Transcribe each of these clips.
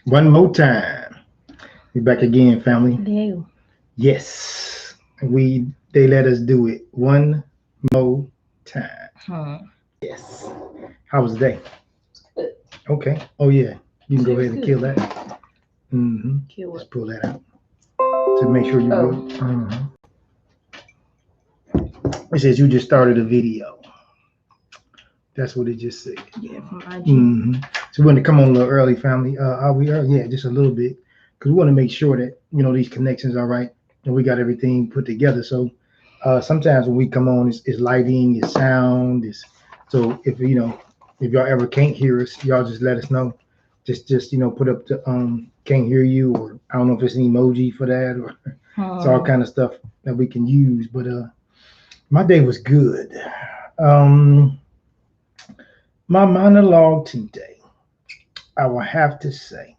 One more time. We back again, family. No. Yes. They let us do it one more time. Huh. Yes. How was the day? Good. Okay. Oh yeah. You can go It was ahead and good. kill that. Kill Just what? pull that out to make sure you're Oh. good. It says you just started a video. That's what it just said. Yeah, from IG. So we want to come on a little early, family. Are we early? Yeah, just a little bit, because we want to make sure that these connections are right and we got everything put together. So sometimes when we come on, it's lighting, it's sound, so if y'all ever can't hear us, y'all just let us know. Just put up the can't hear you, or I don't know if it's an emoji for that, or it's all kind of stuff that we can use. But my day was good. Um, my monologue today, I will have to say,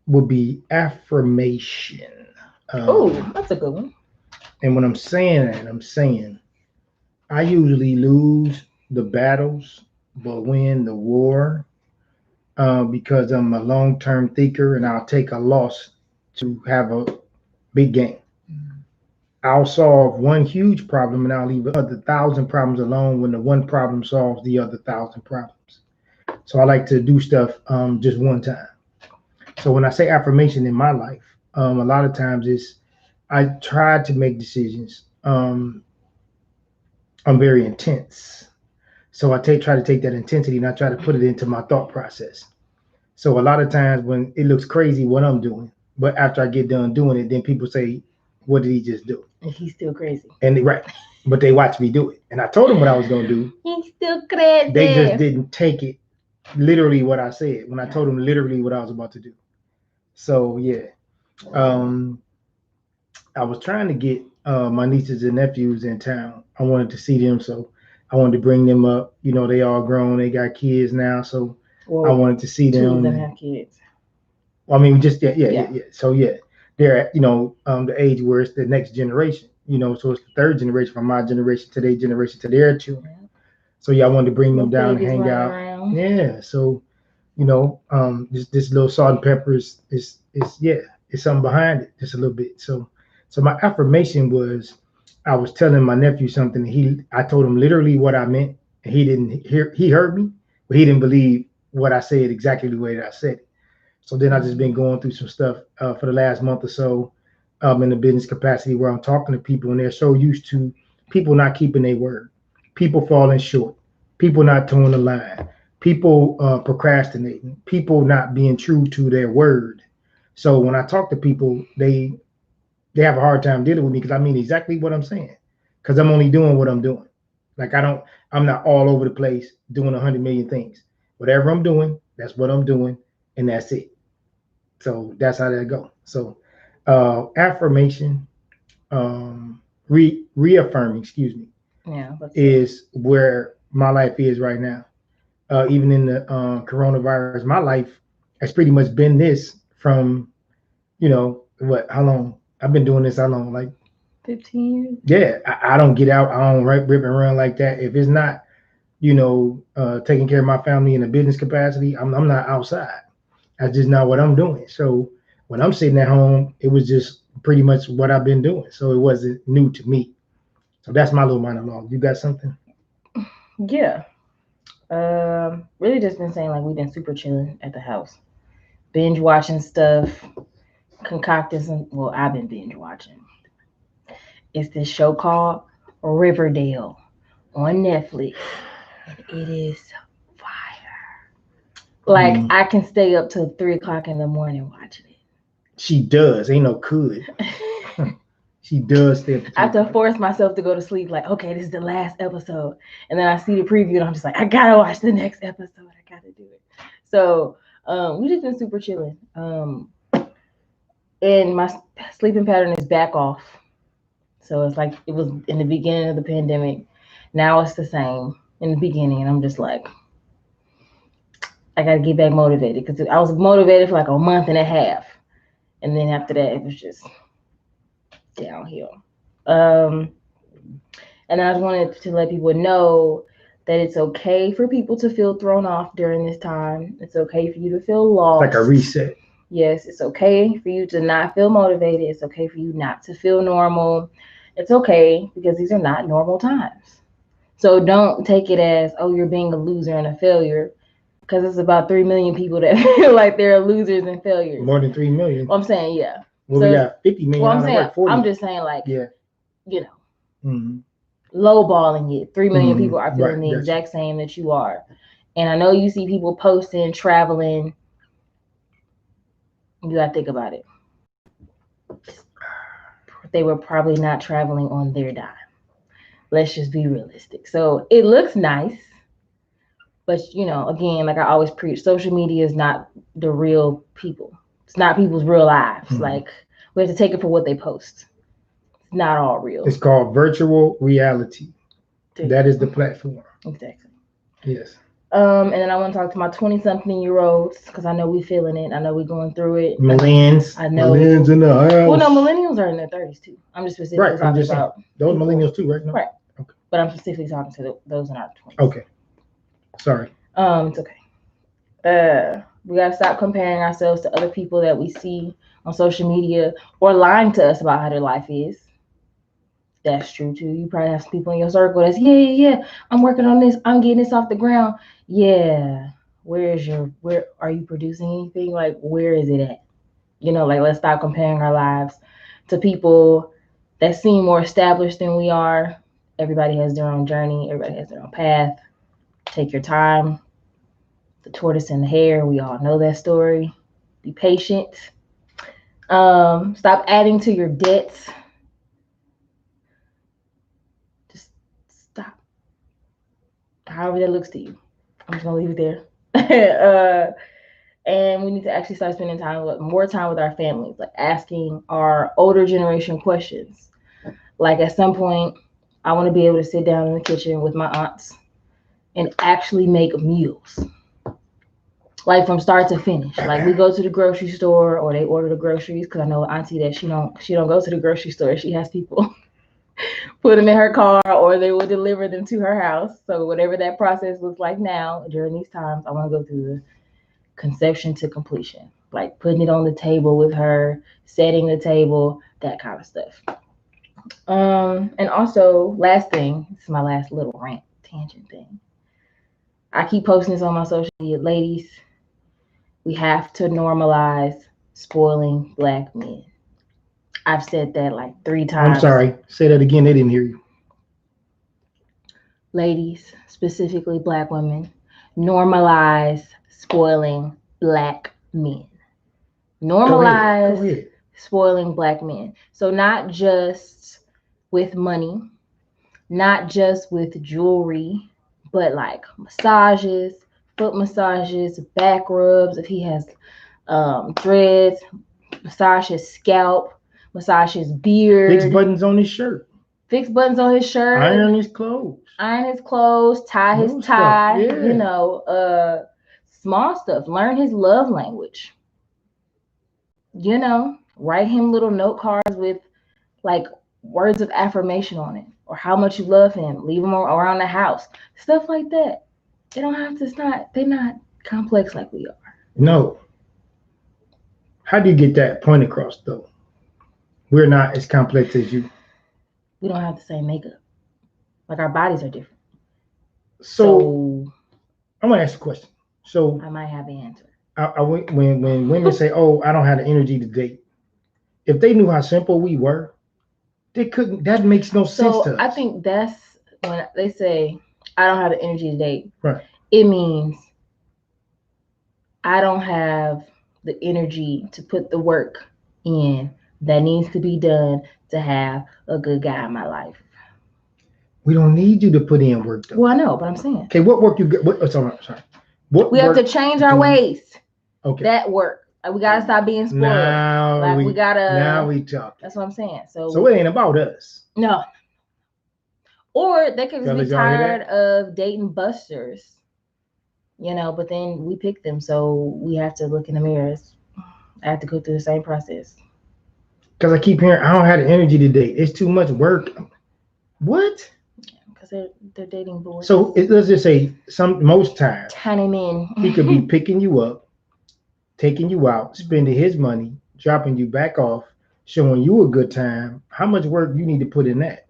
would be affirmation. Oh, Um, that's a good one. and when I'm saying that, I'm saying I usually lose the battles but win the war, because I'm a long term thinker and I'll take a loss to have a big gain. I'll solve one huge problem and I'll leave the other thousand problems alone when the one problem solves the other thousand problems. So I like to do stuff just one time. So when I say affirmation in my life, a lot of times I try to make decisions. I'm very intense, so try to take that intensity and I try to put it into my thought process. So a lot of times when it looks crazy what I'm doing, but after I get done doing it, then people say, "What did he just do?" And he's still crazy. And right, but they watch me do it, and I told them what I was gonna do. He's still crazy. They just didn't take it literally what I said when I told them literally what I was about to do. So yeah, um, I was trying to get my nieces and nephews in town. I wanted to see them, so I wanted to bring them up. They all grown, they got kids now, so I Well, wanted to see two of them. them And have kids. I mean, just yeah. Yeah. So yeah, they're at the age where it's the next generation. So it's the third generation from my generation to their generation to their children. Yeah. So yeah, I wanted to bring Little them down and babies hang running out. around. Yeah, so this little salt and pepper is yeah, it's something behind it, just a little bit. So my affirmation was, I was telling my nephew something. I told him literally what I meant, and he didn't hear. He heard me, but he didn't believe what I said exactly the way that I said it. So then I just been going through some stuff for the last month or so, in the business capacity where I'm talking to people and they're so used to people not keeping their word, people falling short, people not towing the line, people procrastinating, people not being true to their word. So when I talk to people, they have a hard time dealing with me because I mean exactly what I'm saying, because I'm only doing what I'm doing. Like I'm not all over the place doing 100 million things. Whatever I'm doing, that's what I'm doing, and that's it. So that's how that go. So affirmation, reaffirming, excuse me, Yeah, let's see. is where my life is right now. Even in the coronavirus, my life has pretty much been this from what? How long? I've been doing this. How long? Like 15 years. yeah, I don't get out. I don't rip and run like that. If it's not taking care of my family in a business capacity, I'm not outside. That's just not what I'm doing. So when I'm sitting at home, it was just pretty much what I've been doing. So it wasn't new to me. So that's my little monologue. You got something? Yeah. Really just been saying like we've been super chilling at the house, binge watching stuff, concocting some. Well, I've been binge watching. It's this show called Riverdale on Netflix, and it is fire. Like Mm, I can stay up till 3 o'clock in the morning watching she does. Ain't no could. it. She does stay up to I three have to o'clock. force myself to go to sleep. Like, okay, this is the last episode, and then I see the preview, and I'm just like, I gotta watch the next episode. I gotta do it. So we just been super chilling. And my sleeping pattern is back off. So it's like it was in the beginning of the pandemic. Now it's the same in the beginning, and I'm just like, I gotta get back motivated because I was motivated for like a month and a half, and then after that, it was just downhill. Um, and I just wanted to let people know that it's okay for people to feel thrown off during this time. It's okay for you to feel It's like a lost. reset. Yes, it's okay for you to not feel motivated. It's okay for you not to feel normal. It's okay because these are not normal times. So don't take it as, oh, you're being a loser and a failure, because it's about 3 million people that feel like they're losers and failures. More than 3 million. Well, I'm saying, yeah. Well, we So, got 50 million well, I'm out of saying, work. 40. I'm just saying, like, Yeah. you know, Mm-hmm. lowballing it. 3 million people are feeling Right. the Gotcha. exact same that you are. And I know you see people posting, traveling. You got to think about it. They were probably not traveling on their dime. Let's just be realistic. So it looks nice, but again, like I always preach, social media is not the real people. It's not people's real lives. Mm-hmm. Like, we have to take it for what they post. It's not all real. It's called virtual reality. That is the platform. Exactly. Yes. And then I want to talk to my 20-something-year-olds because I know we feeling it. I know we going through it. Millennials. I know. Millennials in the house. Well, no, millennials are in their 30s too. I'm just specifically right. talking I'm just about saying. Those people. millennials too, right? No? Right. Okay. But I'm specifically talking to those in our 20s. Okay. Sorry. It's okay. We gotta stop comparing ourselves to other people that we see on social media or lying to us about how their life is. That's true too. You probably have some people in your circle that's yeah. I'm working on this. I'm getting this off the ground. Yeah. Where are you producing anything? Like, where is it at? Like, let's stop comparing our lives to people that seem more established than we are. Everybody has their own journey. Everybody has their own path. Take your time. The tortoise and the hare. We all know that story. Be patient. Stop adding to your debts. Just stop. However that looks to you. I'm just gonna leave it there. And we need to actually start spending more time with our families, like asking our older generation questions. Like, at some point, I want to be able to sit down in the kitchen with my aunts and actually make meals, like from start to finish. Like, we go to the grocery store or they order the groceries, because I know auntie that she don't go to the grocery store. She has people put them in her car or they will deliver them to her house. So whatever that process looks like now during these times, I want to go through the conception to completion, like putting it on the table with her, setting the table, that kind of stuff. And also, last thing, this is my last little rant tangent thing. I keep posting this on my social media. Ladies, we have to normalize spoiling black men. I've said that like 3 times. I'm sorry. Say that again. They didn't hear you. Ladies, specifically black women, normalize spoiling black men. Normalize Go ahead. spoiling black men. So not just with money, not just with jewelry, but like massages, foot massages, back rubs. If he has dreads, massage his scalp, massage his beard. Fix buttons on his shirt. Fix buttons on his shirt. Iron his clothes. Tie his tie. Yeah. Small stuff. Learn his love language. Write him little note cards with like words of affirmation on it, or how much you love him. Leave him around the house. Stuff like that. They don't have to. They're not complex like we are. No. How do you get that point across though? We're not as complex as you. We don't have the same makeup. Like, our bodies are different. So I'm gonna ask you a question. So I might have the answer. When women say, "Oh, I don't have the energy to date," if they knew how simple we were, they couldn't. That makes no sense to us. I think that's when they say, "I don't have the energy to date." Right. It means I don't have the energy to put the work in that needs to be done to have a good guy in my life. We don't need you to put in work though. Well, I know, but I'm saying. Okay, what work you get? Sorry. What we have to change our ways. Okay. That work. Like, we gotta stop being spoiled. Now we gotta. Now we talk. That's what I'm saying. So it ain't about us. No. Or they could just be tired of dating busters. But then we pick them, so we have to look in the mirrors. I have to go through the same process. Because I keep hearing, I don't have the energy to date. It's too much work. What? Because they're dating boys. So let's just say most times tiny men. he could be picking you up, taking you out, spending his money, dropping you back off, showing you a good time. How much work you need to put in that?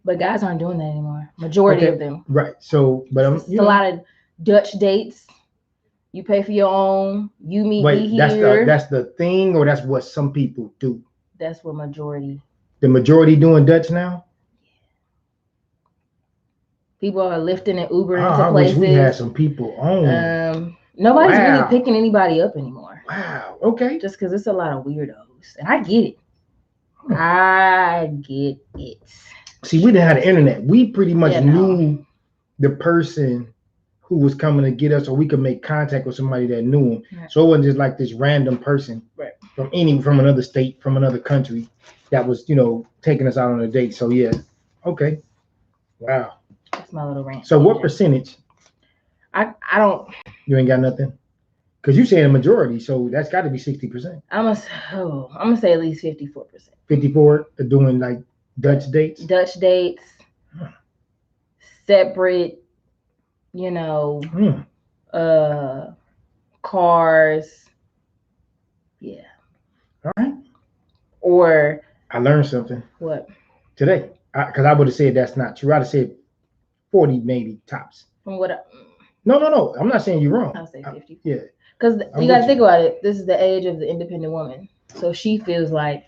But guys aren't doing that anymore. Majority Okay, of them. right. So, but I'm, It's a lot of Dutch dates. You pay for your own. You meet me wait, here. that's the thing, or that's what some people do. That's what majority. The majority doing Dutch now. People are lifting and Ubering Oh, to I wish we had places. some people on. Nobody's really Wow. picking anybody up anymore. Wow. Okay. Just because it's a lot of weirdos, and I get it. Hmm. I get it. See, we didn't have the internet. We pretty much Yeah, no. knew the person who was coming to get us, or we could make contact with somebody that knew him. Right. So it wasn't just like this random person Right. from another state, from another country, that was taking us out on a date. So yeah. Okay. Wow. That's my little rant. So what percentage? I don't. You ain't got nothing? Because you saying a majority, so that's got to be 60%. I'm gonna say at least 54%. 54 are doing like Dutch dates. Dutch dates, separate, cars. Yeah. All right. Or I learned something. What? Today. Because I would have said that's not true. I'd have said 40 maybe tops. From what? No. I'm not saying you're wrong. I'll say 50. Yeah. Because you got to think about it. This is the age of the independent woman. So she feels like,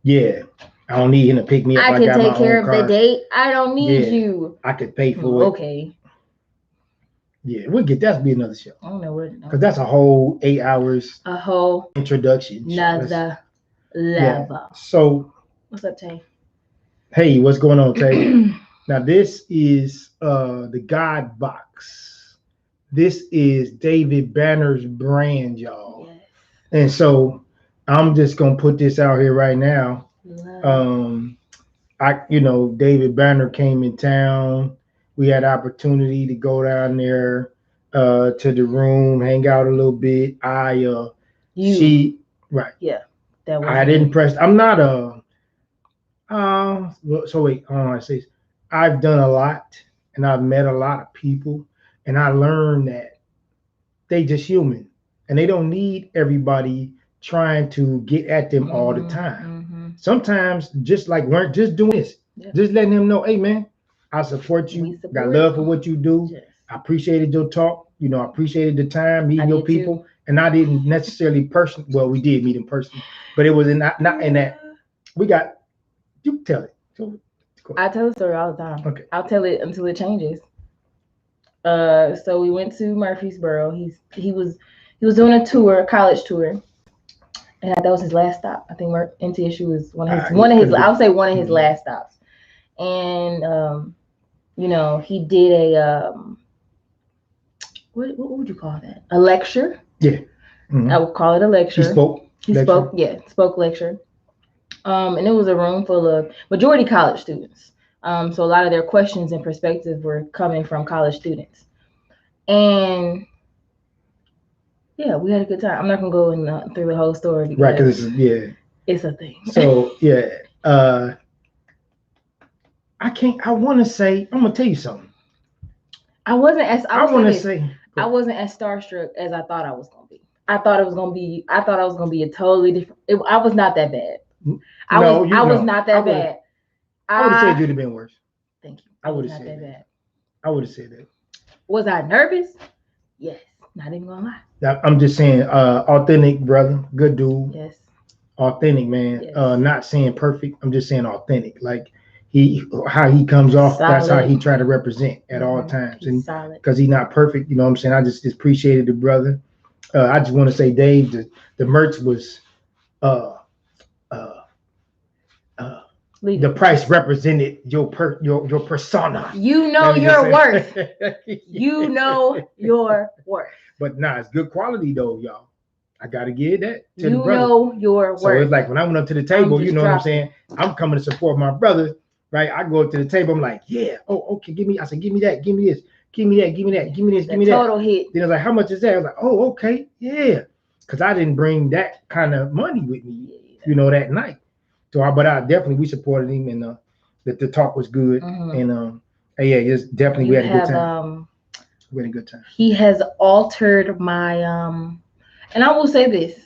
yeah, I don't need him to pick me up. I can take care of the date. I don't need you. I could pay for it. Okay. Yeah, we'll get that to be another show. I don't know what. Because that's a whole 8 hours. A whole introduction. Another level. Yeah. So. What's up, Tay? Hey, what's going on, Tay? Now this is the God Box. This is David Banner's brand, y'all. Yes. And so I'm just gonna put this out here right now. David Banner came in town. We had opportunity to go down there to the room, hang out a little bit. Right. Yeah. I didn't press. I'm not so wait, I say I've done a lot and I've met a lot of people, and I learned that they just human and they don't need everybody trying to get at them all the time. Sometimes just doing this, just letting them know, hey man, I support you, got love for what you do. Yes. I appreciated your talk, I appreciated the time meeting your people too. And I didn't necessarily we did meet in person, but it was not in that we got. You tell it. I tell the story all the time. Okay. I'll tell it until it changes. So we went to Murfreesboro. He was doing a college tour, and that was his last stop. I think Ntsu was one of his. I would say one of his last stops. And he did a what would you call that? A lecture. Yeah. I would call it a lecture. He spoke. Spoke lecture. And it was a room full of majority college students. So a lot of their questions and perspectives were coming from college students. And yeah, we had a good time. I'm not gonna go through the whole story because it's a thing. So yeah, I want to say, I'm gonna tell you something. I wasn't as starstruck as I thought I was gonna be. I thought I was gonna be a totally different. I was not that bad. I was not that bad. I would have said you'd have been worse. Thank you. I would have said that. Bad. I would have said that. Was I nervous? Yes. Not even gonna lie. I'm just saying, authentic brother, good dude. Yes. Authentic man. Yes. Not saying perfect. I'm just saying authentic. Like how he comes off. Solid. That's how he try to represent at all times. And because he's not perfect, you know what I'm saying. I just appreciated the brother. I just want to say, Dave, the merch was. The price represented your persona. You know your worth. You know your worth. But it's good quality though, y'all. I gotta give that to the brother. You know your worth. So it's like when I went up to the table, you know what I'm saying? I'm coming to support my brother, right? I go up to the table, I'm like, yeah, okay, give me that, give me this, give me that, give me this, give me that. Total hit. Then I was like, how much is that? I was like, oh, okay, yeah. Because I didn't bring that kind of money with me, that night. So, we supported him, and the talk was good, and it's definitely we had a good time. We had a good time. He has altered my and I will say this.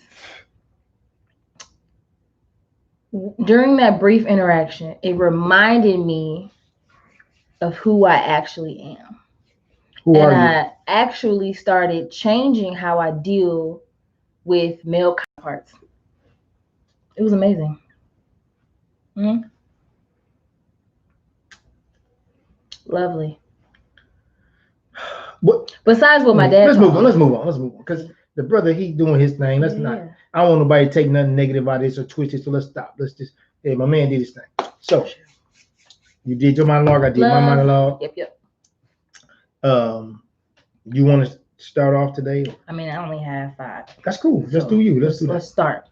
During that brief interaction, it reminded me of who I actually am. Who And are you? I actually started changing how I deal with male counterparts. It was amazing. Mm-hmm. Lovely. What? Besides what my dad Let's taught move on. me. Let's move on. Let's move on. Because the brother, he doing his thing. Let's not. Yeah. I don't want nobody to take nothing negative out of this or twist it. So let's stop. Let's just. Hey, my man did his thing. So you did your monologue. I did my monologue. Yep. You want to start off today? I mean, I only have 5. That's cool. Let's do you. Let's do that. Let's start.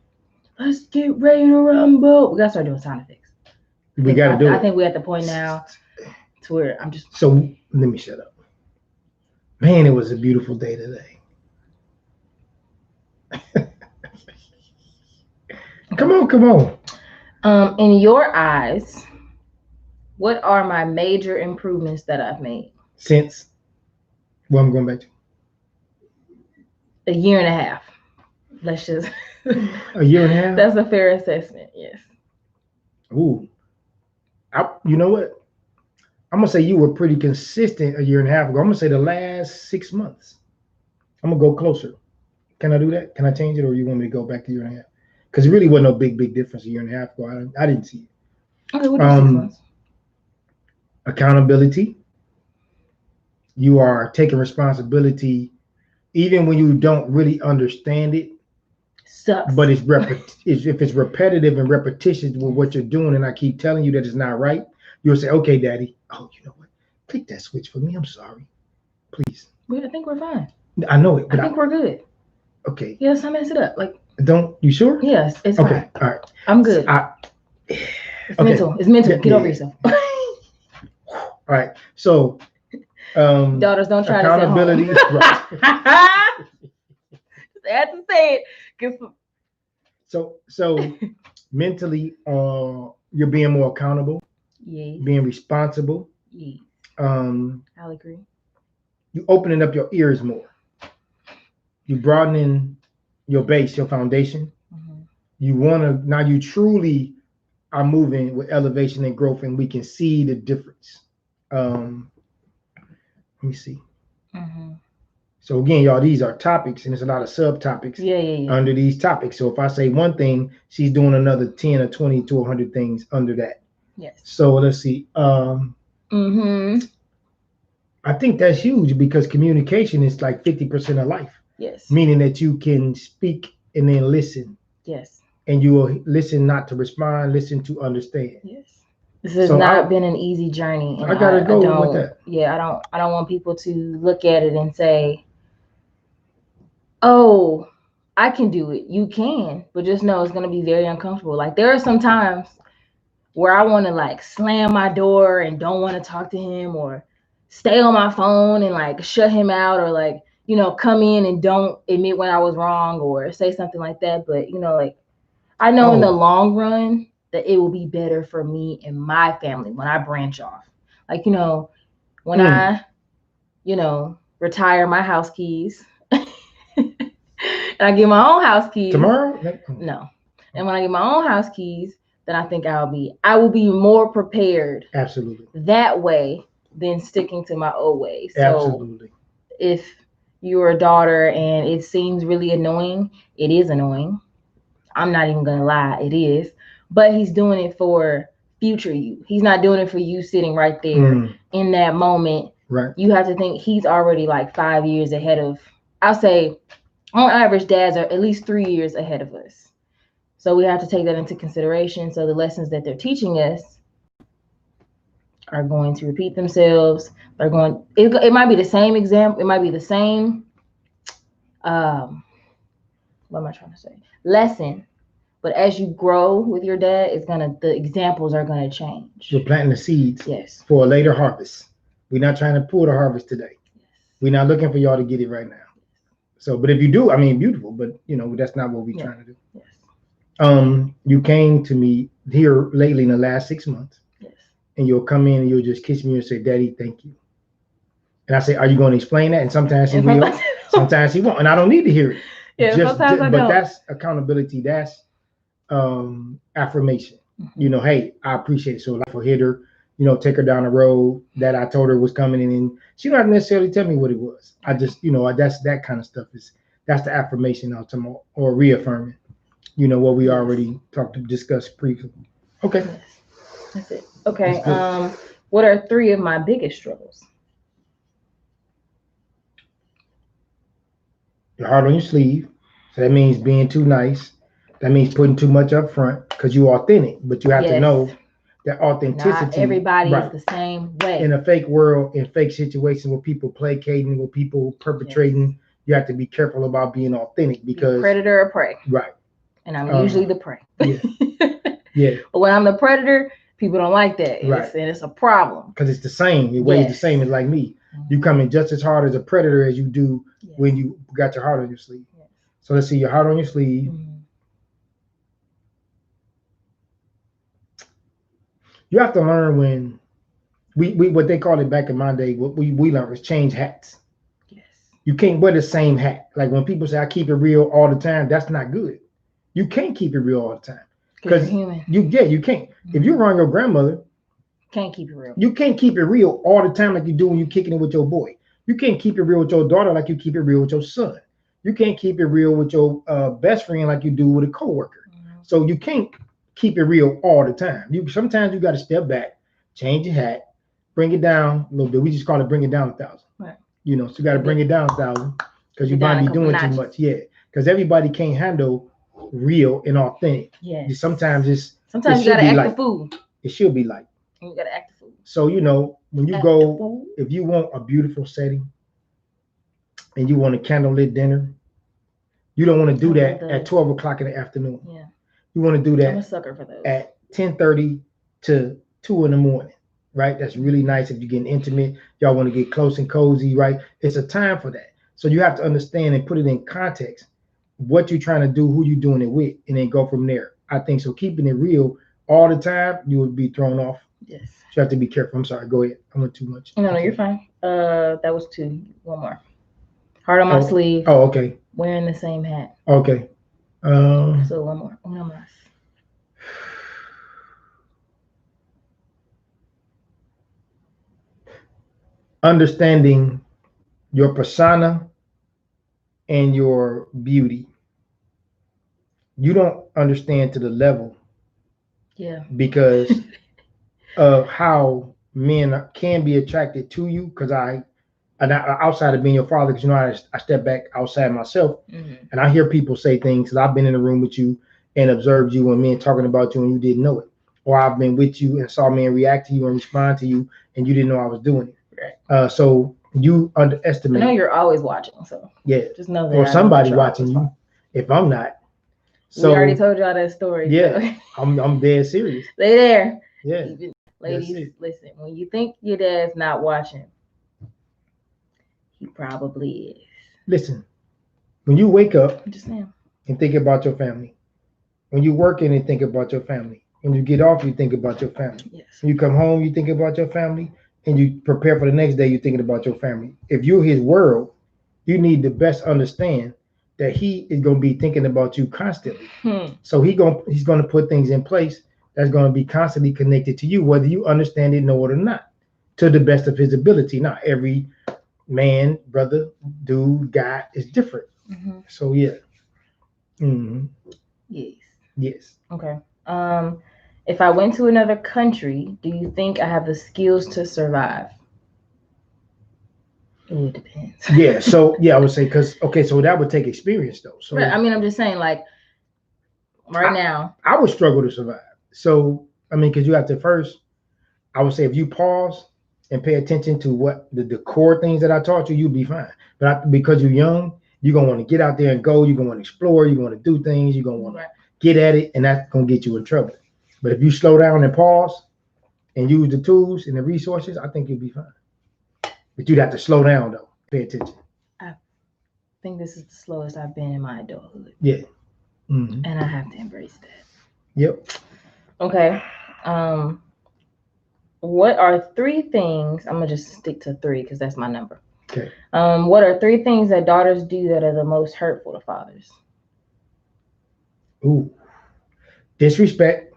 Let's get ready to rumble. We gotta start doing sound effects. We got to do it. I think we're at the point now to where I'm just. So let me shut up. Man, it was a beautiful day today. Come on. In your eyes, what are my major improvements that I've made? Since, well, I'm going back to. A year and a half. Let's just. A year and a half? That's a fair assessment, yes. Ooh. You know what? I'm going to say you were pretty consistent a year and a half ago. I'm going to say the last 6 months. I'm going to go closer. Can I do that? Can I change it, or you want me to go back to a year and a half? Because it really wasn't no big difference a year and a half ago. I didn't see it. Okay, what do 6 months? Accountability. You are taking responsibility even when you don't really understand it. Sucks. But if it's repetitive and repetitious with what you're doing, and I keep telling you that it's not right, you'll say, okay, Daddy. Oh, you know what? Click that switch for me. I'm sorry. Please. I think we're fine. I know it. But I think we're good. Okay. Yes, I messed it up. Like, you sure? Yes, it's okay. Fine. All right. I'm good. It's mental. It's mental. Get over yourself. All right. So, daughters, don't try accountability. This at home. Right. I had to say it. So mentally, you're being more accountable. Yeah. Being responsible. Yeah. I'll agree. You opening up your ears more. You broadening your base, your foundation. Mm-hmm. You truly are moving with elevation and growth, and we can see the difference. Let me see. Mm-hmm. So again, y'all, these are topics, and there's a lot of subtopics under these topics. So if I say one thing, she's doing another 10 or 20 to 100 things under that. Yes. So let's see. I think that's huge because communication is like 50% of life. Yes. Meaning that you can speak and then listen. Yes. And you will listen not to respond, listen to understand. Yes. This has not been an easy journey. And I gotta go with that. Yeah, I don't want people to look at it and say, oh, I can do it. You can, but just know it's gonna be very uncomfortable. Like there are some times where I want to like slam my door and don't want to talk to him, or stay on my phone and like shut him out, or like, you know, come in and don't admit when I was wrong or say something like that. But, you know, like I know in the long run that it will be better for me and my family when I branch off. Like, you know, when I, you know, retire my house keys and I get my own house keys. Tomorrow? No. And when I get my own house keys, then I think I will be more prepared. Absolutely. That way than sticking to my old ways. Absolutely. So if you're a daughter and it seems really annoying, it is annoying. I'm not even gonna lie, it is. But he's doing it for future you. He's not doing it for you sitting right there in that moment. Right. You have to think he's already like 5 years ahead of, I'll say on average, dads are at least 3 years ahead of us. So we have to take that into consideration. So the lessons that they're teaching us are going to repeat themselves. It might be the same example. It might be the same, what am I trying to say? Lesson. But as you grow with your dad, the examples are gonna change. We're planting the seeds for a later harvest. We're not trying to pull the harvest today. Yes. We're not looking for y'all to get it right now. So, but if you do, I mean, beautiful, but you know, that's not what we're trying to do. Yes. You came to me here lately in the last 6 months. Yes. And you'll come in and you'll just kiss me and say, Daddy, thank you. And I say, "Are you going to explain that?" And sometimes he And will, sometimes he won't, and I don't need to hear it. yeah, sometimes I But don't. that's accountability. That's affirmation. You know, hey, I appreciate it. So like for hit her, take her down the road that I told her was coming in, and she don't have to necessarily tell me what it was. I just, that's that kind of stuff that's the affirmation ultimate or reaffirming, what we Yes. already discussed briefly. Okay. Yes. That's it. Okay. What are 3 of my biggest struggles? Your heart on your sleeve. So that means being too nice. That means putting too much up front because you're authentic, but you have to Yes. know that authenticity. Not everybody is right. the same way. In a fake world, in fake situations where people placating, where people perpetrating, you have to be careful about being authentic because predator or prey. right. And I'm usually the prey. Yeah. Yeah. But when I'm the predator, people don't like that. Right. And it's a problem. Because it's the same. It weighs the same as like me. You come in just as hard as a predator as you do when you got your heart on your sleeve. Yes. So let's see your heart on your sleeve. You have to learn when we what they call it back in my day, what we learned was change hats. Yes. You can't wear the same hat. Like when people say I keep it real all the time, that's not good. You can't keep it real all the time. Because you can't. If you're around your grandmother, can't keep it real. You can't keep it real all the time like you do when you're kicking it with your boy. You can't keep it real with your daughter like you keep it real with your son. You can't keep it real with your best friend like you do with a coworker. So you can't keep it real all the time. Sometimes you got to step back, change your hat, bring it down a little bit. We just call it bring it down 1,000. Right. So you got to bring it down 1,000 because you might be doing too much. Yeah, because everybody can't handle real and authentic. Yeah. Sometimes you got to act the fool. It should be like. You got to act the fool. So when you go, if you want a beautiful setting and you want a candlelit dinner, you don't want to do that at 12 o'clock in the afternoon. Yeah. You want to do that I'm a sucker for those. At 10:30 to 2 in the morning, right? That's really nice if you're getting intimate. Y'all want to get close and cozy, right? It's a time for that. So you have to understand and put it in context, what you're trying to do, who you're doing it with, and then go from there. I think so. Keeping it real all the time, you would be thrown off. Yes. So you have to be careful. I'm sorry. Go ahead. I went too much. No, you're fine. That was 2. One more. Heart on my sleeve. Oh, okay. Wearing the same hat. Okay. So one more. Una más. Understanding your persona and your beauty. You don't understand to the level. Yeah. Because of how men can be attracted to you. Because outside of being your father, because I step back outside myself, and I hear people say things. Because I've been in a room with you and observed you and men talking about you and you didn't know it, or I've been with you and saw men react to you and respond to you and you didn't know I was doing it. Right. So you underestimate. I know you're always watching, so yeah, just know that. Or somebody watching you. If I'm not, so we already told y'all that story. Yeah, so. I'm dead serious. Stay there. Yeah, ladies, listen. When you think your dad's not watching, he probably is. Listen, when you wake up just saying, and think about your family, when you work in and think about your family, when you get off, you think about your family. Yes. When you come home, you think about your family, and you prepare for the next day, you're thinking about your family. If you're his world, you need to best understand that he is going to be thinking about you constantly. So he's going to put things in place that's going to be constantly connected to you, whether you understand it, know it or not, to the best of his ability. Now, every man, brother, dude, guy is different. So yeah. Yes. Yes. Okay. If I went to another country, do you think I have the skills to survive? It depends. Yeah. So I would say so that would take experience though. So right. I mean, I'm just saying, like now, I would struggle to survive. So I mean, because you have to first, I would say if you pause and pay attention to what the core things that I taught you, you'll be fine. But because you're young, you're gonna want to get out there and go. You're gonna want to explore. You're gonna do things. You're gonna want to get at it, and that's gonna get you in trouble. But if you slow down and pause and use the tools and the resources, I think you'll be fine. But you'd have to slow down though. Pay attention. I think this is the slowest I've been in my adulthood. Yeah. And I have to embrace that. Yep. Okay. What are three things? I'm gonna just stick to three because that's my number. Okay. What are three things that daughters do that are the most hurtful to fathers? Ooh. Disrespect.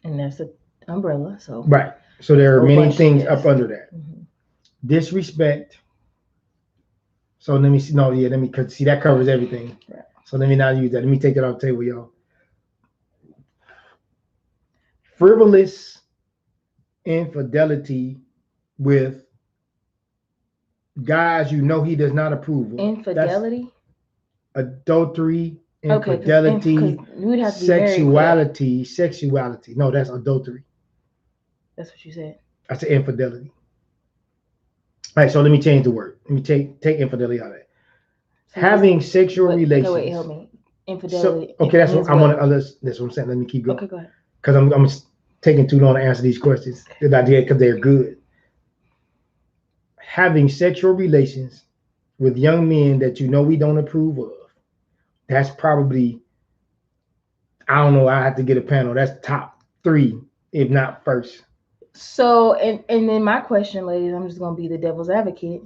And that's an umbrella, so Right. So there are whole many bunch. things Yes. up under that. Disrespect. So let me see. No, yeah, let me see that covers everything. Right. So let me not use that. Let me take that off the table, y'all. Frivolous infidelity with guys you know he does not approve of. Infidelity. That's adultery, Okay, because infidelity, we would have to be married for that. sexuality. No, that's adultery. That's what you said. That's an infidelity. All right, so let me change the word. Let me take infidelity out of it. So Having sexual okay, wait, relations. help me. So Infidelity. okay, that's what Means I'm what? gonna. That's what I'm saying. Let me keep going Okay, go ahead. because I'm taking too long to answer these questions that I did because they're good. Having sexual relations with young men that you know we don't approve of. That's probably, I don't know. I have to get a panel. That's top three, if not first. So, and then my question, ladies, I'm just gonna be the devil's advocate.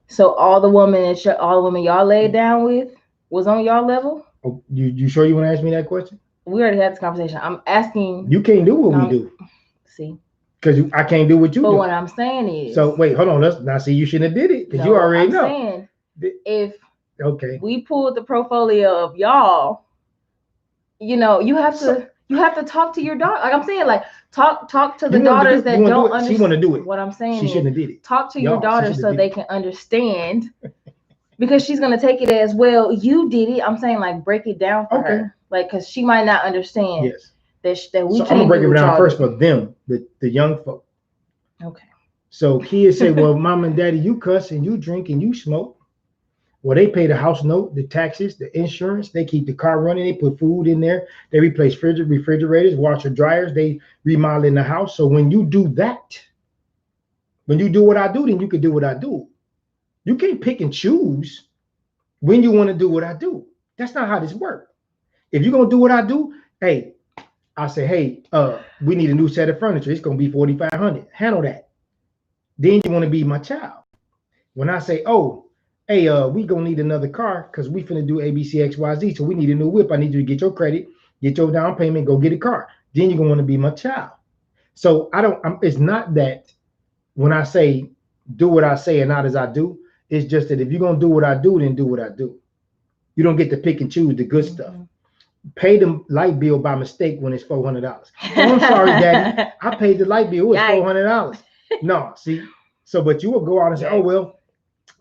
So, all the women y'all laid down with was on y'all level. Oh, you sure you want to ask me that question? We already had this conversation. I'm asking. You can't do what we do See, because I can't do what you but do. what I'm saying is, So wait, hold on. Let's now see. You shouldn't have did it because you already I'm know. saying if Okay. we pulled the portfolio of y'all, you have to talk to your daughter. Like I'm saying, like talk to the daughters that don't understand. She want to do it. What I'm saying She is, shouldn't have did it. talk to your daughter so they can understand. Because she's gonna take it as, well, you did it. I'm saying, like, break it down for her, like, because she might not understand. Yes. That we so can't. I'm gonna break it down first for them, the young folk. Okay. So kids say, well, mom and daddy, you cuss and you drink and you smoke. Well, they pay the house note, the taxes, the insurance. They keep the car running. They put food in there. They replace refrigerators, washer, dryers. They remodel in the house. So when you do that, when you do what I do, then you can do what I do. You can't pick and choose when you want to do what I do. That's not how this works. If you're gonna do what I do, hey, I say, hey, we need a new set of furniture. It's gonna be $4,500. Handle that. Then you want to be my child. When I say, oh, hey, we gonna need another car because we finna do A, B, C, X, Y, Z. So we need a new whip. I need you to get your credit, get your down payment, go get a car. Then you're gonna want to be my child. So it's not that when I say do what I say and not as I do. It's just that if you're gonna do what I do, then do what I do. You don't get to pick and choose the good stuff. Pay the light bill by mistake when it's $400. Oh, I'm sorry, Daddy. I paid the light bill. It was $400. No, see. So, but you will go out and say, oh, well,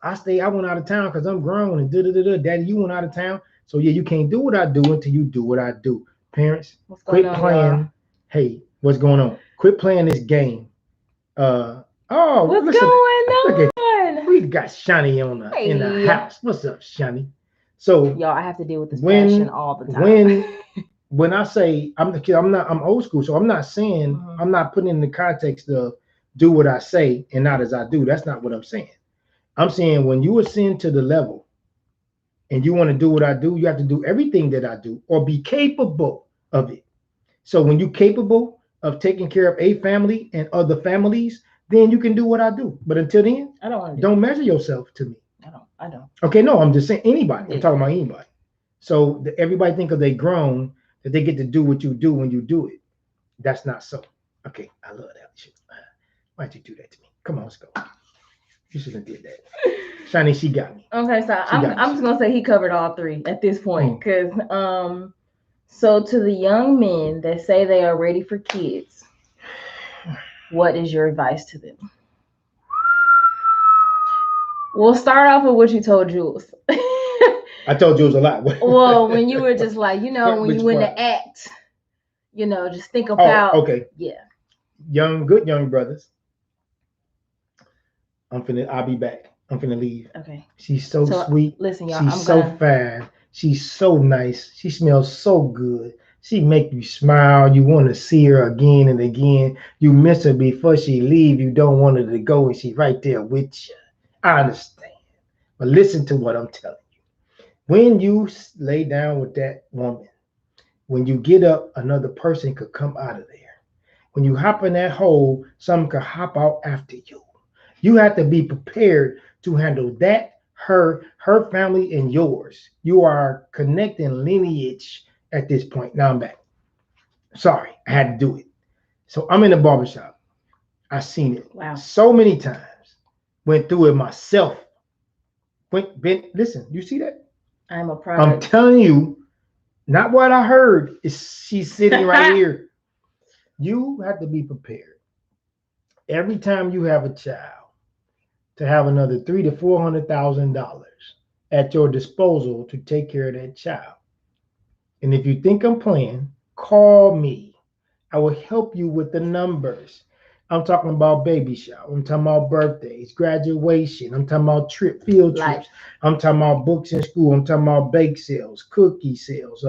I went out of town because I'm grown and da-da-da-da. Daddy, you went out of town. So, yeah, you can't do what I do until you do what I do. Parents, quit playing. Hey, what's going on? Quit playing this game. What's going on? Look at, we got Shani in the house. What's up, Shani? So y'all, I have to deal with this passion all the time. When I say I'm old school, so I'm not saying I'm not putting in the context of do what I say and not as I do. That's not what I'm saying. I'm saying when you ascend to the level and you want to do what I do, you have to do everything that I do or be capable of it. So when you're capable of taking care of a family and other families, then you can do what I do. But until then, I don't want to. Don't measure yourself to me. I don't. Okay, no, I'm just saying anybody. I'm talking about anybody. So everybody think of they grown that they get to do what you do when you do it. That's not so. Okay, I love that shit. Why'd you do that to me? Come on, let's go. You shouldn't have did that. Shani, she got me. Okay, so I'm just gonna say he covered all three at this point, because so to the young men that say they are ready for kids, what is your advice to them? We'll start off with what you told Jules. I told Jules a lot. Well, when you were just like, when you went to act, just think about. Oh, okay. Yeah. Good young brothers. I'll be back. I'm finna leave. Okay. She's so sweet. Listen, y'all. She's so fine. She's so nice. She smells so good. She make you smile. You want to see her again and again. You miss her before she leave. You don't want her to go, and she's right there with you. I understand. But listen to what I'm telling you. When you lay down with that woman, when you get up, another person could come out of there. When you hop in that hole, someone could hop out after you. You have to be prepared to handle that, her family, and yours. You are connecting lineage at this point. Now I'm back. Sorry, I had to do it. So I'm in the barbershop. I seen it Wow. so many times. Went through it myself. Listen, you see that? I'm a I'm product. telling you, not what I heard. Is she's sitting right here. You have to be prepared every time you have a child to have another $300,000 to $400,000 at your disposal to take care of that child. And if you think I'm playing, call me. I will help you with the numbers. I'm talking about baby shower. I'm talking about birthdays, graduation. I'm talking about field Life. trips. I'm talking about books in school. I'm talking about bake sales, cookie sales,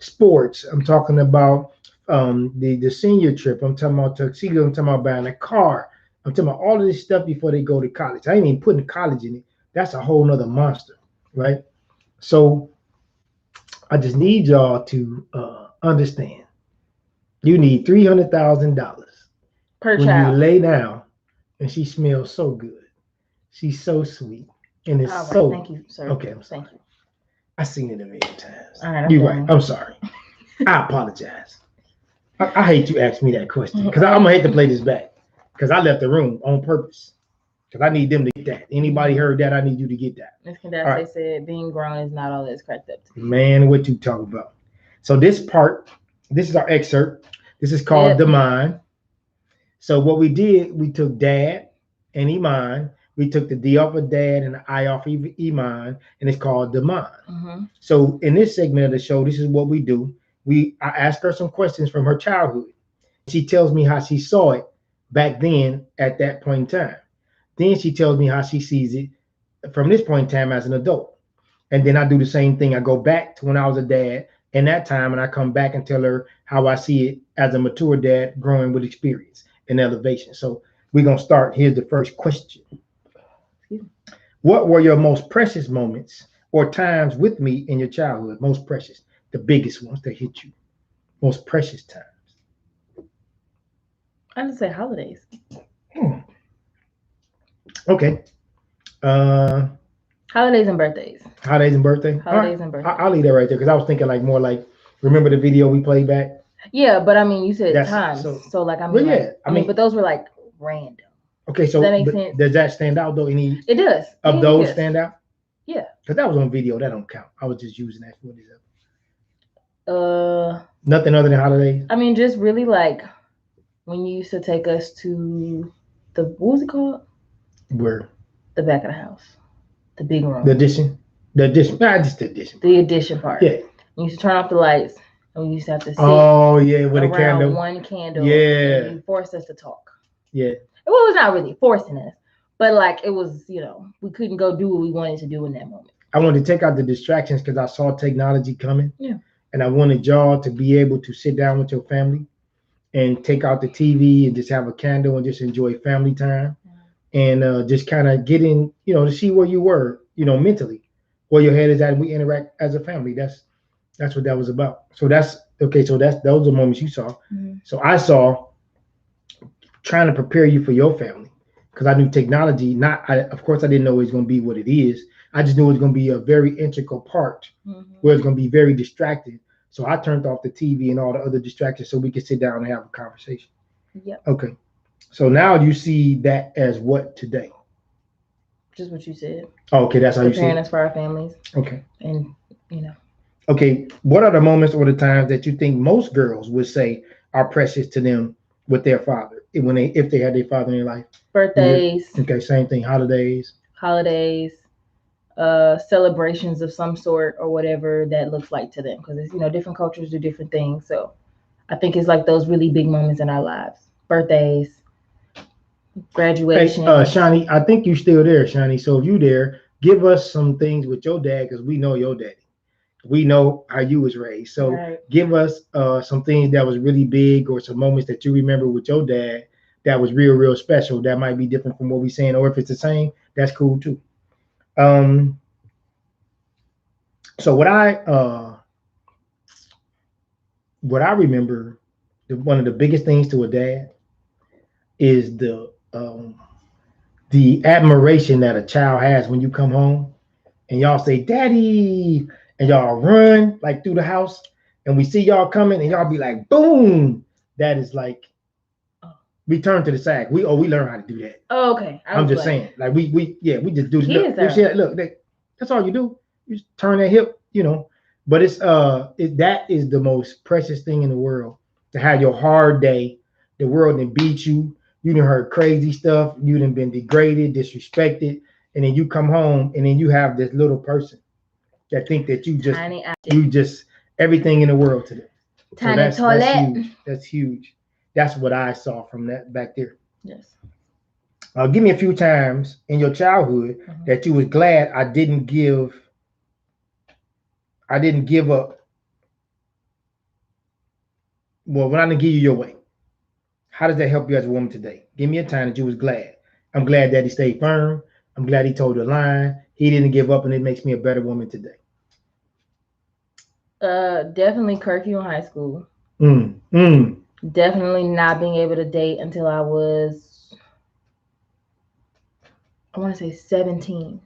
sports. I'm talking about the senior trip. I'm talking about tuxedo. I'm talking about buying a car. I'm talking about all of this stuff before they go to college. I ain't even putting college in it. That's a whole nother monster, right? So I just need y'all to understand. You need $300,000 Per when you child. lay down, and she smells so good. She's so sweet, and it's All right. so Thank you, sir. okay. I'm sorry. Thank you. I seen it a million times. All right. I'm You're right. done. I'm sorry. I apologize. I hate you ask me that question because I'm Right. gonna hate to play this back because I left the room on purpose because I need them to get that. Anybody heard that? I need you to get that. Miss All Candace right, said being grown is not all that's cracked up to be. man. What you talk about? So this part, this is our excerpt. This is called Yep. the mind. So what we did, we took dad and Iman. We took the D off of dad and the I off of Iman, and it's called the mind. Mm-hmm. So in this segment of the show, this is what we do. I ask her some questions from her childhood. She tells me how she saw it back then at that point in time. Then she tells me how she sees it from this point in time as an adult. And then I do the same thing. I go back to when I was a dad in that time, and I come back and tell her how I see it as a mature dad growing with experience and elevation. So we're going to start. Here's the first question. What were your most precious moments or times with me in your childhood? Most precious, the biggest ones that hit you. Most precious times. I would say holidays. Hmm. Okay. Uh, Holidays and birthdays. Holidays and birthday. All right. Holidays and birthdays. I'll leave that right there because I was thinking like more like, remember the video we played back? Yeah, but I mean, you said That's times, so. so like I Well, mean, yeah. like I mean, but those were like random. Okay, Does so that make sense? does that stand out though? Any It does. of Yeah, those yes. stand out? Yeah. Because that was on video. That don't count. I was just using that for this. Uh, Nothing other than holidays. I mean, just really like when you used to take us to the what was it called? Where The back of the house, the big room, the addition, just the addition. the addition part. Yeah. You used to turn off the lights, and we used to have to sit Oh yeah, with a around candle. one candle. Yeah. And you forced us to talk. Yeah. Well, it was not really forcing us, but like it was, we couldn't go do what we wanted to do in that moment. I wanted to take out the distractions because I saw technology coming. Yeah. And I wanted y'all to be able to sit down with your family and take out the TV and just have a candle and just enjoy family time. And just kind of get in, to see where you were, mentally, where your head is at, and we interact as a family. That's what that was about. So that's okay. So those are moments you saw. Mm-hmm. So I saw trying to prepare you for your family because I knew technology. Of course, I didn't know it was going to be what it is. I just knew it was going to be a very integral part where it's going to be very distracted. So I turned off the TV and all the other distractions so we could sit down and have a conversation. Yep. Okay. So now you see that as what today? Just what you said. Oh, okay, that's how you see it. Preparing us for our families. Okay. And Okay, what are the moments or the times that you think most girls would say are precious to them with their father if they had their father in their life? Birthdays. Okay, same thing. Holidays. Celebrations of some sort or whatever that looks like to them, because it's different cultures do different things. So I think it's like those really big moments in our lives. Birthdays, graduation. Hey, Shani, I think you're still there, Shani. So if you there, give us some things with your dad because we know your daddy. We know how you was raised. So right. Give us some things that was really big or some moments that you remember with your dad that was real, real special. That might be different from what we're saying, or if it's the same, that's cool too. So what I remember one of the biggest things to a dad is the admiration that a child has when you come home and y'all say, "Daddy," and y'all run like through the house, and we see y'all coming, and y'all be like, "Boom!" That is like we turn to the side. We learn how to do that. Oh, okay. I'm just saying, like we just do. That's all you do. You just turn that hip, But that is the most precious thing in the world to have your hard day. The world done beat you. You done heard crazy stuff. You done been degraded, disrespected, and then you come home and then you have this little person that think that you just everything in the world to them. So that's huge. That's huge. That's what I saw from that back there. Yes. Give me a few times in your childhood that you was glad I didn't give up. Well, when I didn't give you your way, how does that help you as a woman today? Give me a time that you was glad. I'm glad that he stayed firm. I'm glad he told the line. He didn't give up, and it makes me a better woman today. Definitely curfew in high school. Definitely not being able to date until I was, I want to say 17.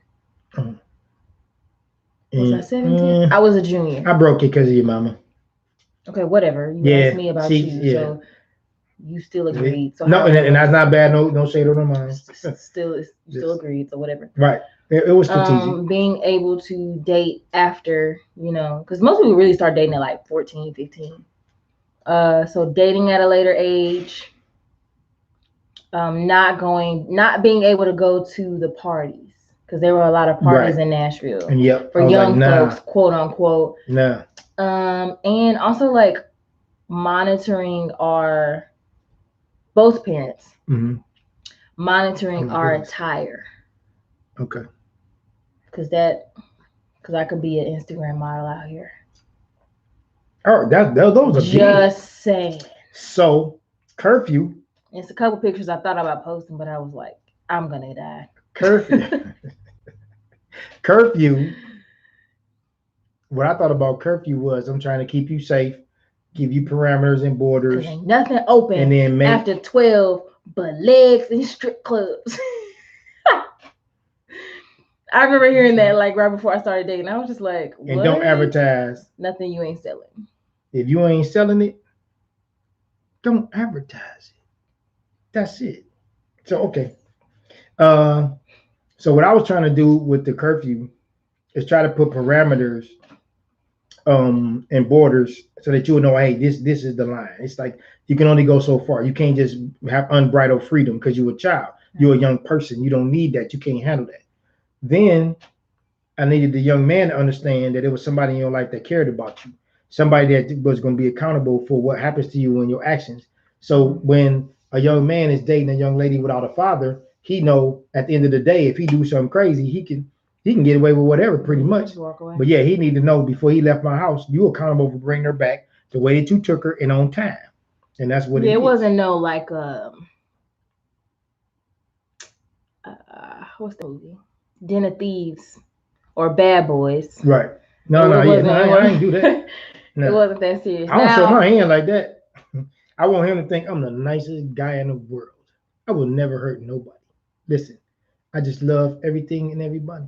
Was I 17? I was a junior. I broke it because of your mama. Okay, whatever. You asked me about you, so you still agreed. So no, and that's not bad. No shade on her mind. Still agreed. So whatever. Right. It was strategic. Being able to date after, because most people really start dating at like 14, 15. So dating at a later age. Not being able to go to the parties because there were a lot of parties in Nashville for young folks, quote unquote. Nah. And also like monitoring both parents, monitoring our attire. Okay. Because I could be an Instagram model out here. Oh, those are just saying. So curfew. It's a couple pictures I thought about posting, but I was like, I'm gonna die. Curfew. What I thought about curfew was I'm trying to keep you safe, give you parameters and borders. Ain't nothing open and then after 12 but legs in strip clubs. I remember hearing that like right before I started dating. I was just like, what? And don't advertise. Nothing you ain't selling. If you ain't selling it, don't advertise it. That's it. So, okay. So what I was trying to do with the curfew is try to put parameters and borders so that you will know, hey, this is the line. It's like you can only go so far. You can't just have unbridled freedom because you're a child. You're a young person. You don't need that. You can't handle that. Then I needed the young man to understand that it was somebody in your life that cared about you, somebody that was going to be accountable for what happens to you and your actions. So when a young man is dating a young lady without a father, he know at the end of the day, if he do something crazy, he can get away with whatever pretty much. But yeah, he need to know before he left my house, you accountable for bringing her back the way that you took her and on time. And that's what it wasn't no like what's the movie? Den of Thieves or Bad Boys. Right. I ain't do that. No. It wasn't that serious. I don't show my hand like that. I want him to think I'm the nicest guy in the world. I will never hurt nobody. Listen, I just love everything and everybody.